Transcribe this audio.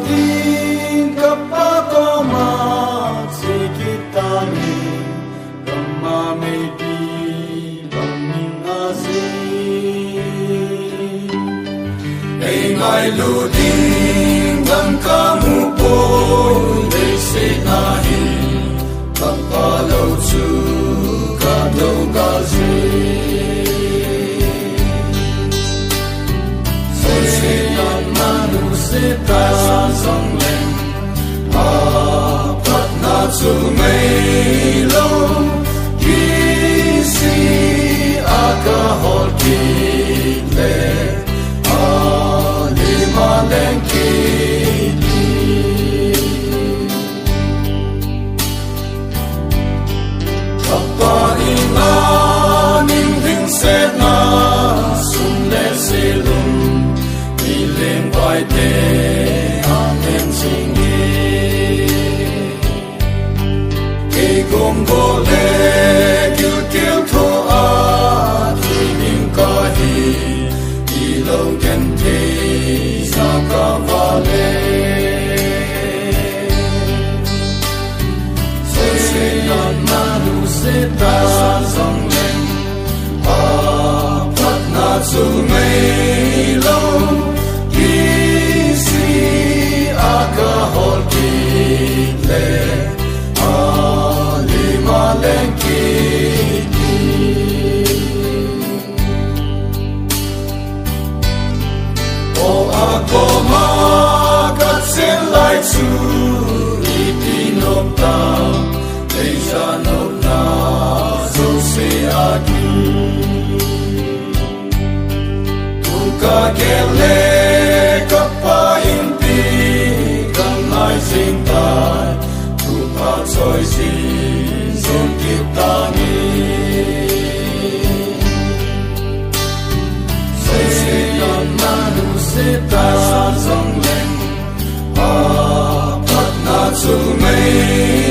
tin kappa ko ma sikitani kama may di paming asin ay ngay luding ang kamupo ay sinahin kapalaw su kadogazin Sita song lên apat na sumailo kisi akahol kile lima lengkiti kapainaning dingset na sunle silum Ilim vai te amen singi Ke gombo le kil kil to a Kinim kahi Ilo gente saka vale So sinan manu sita song len Apat na sumelo Akahol kile lima lengkiti O ako magat silay su itinopta ay sanop na so si aki Kung kakele kapahimpi Singtai Tupa Choi Sin Sun Kitani Sesinan Manu Sita Song Leng Apat Na Tsumei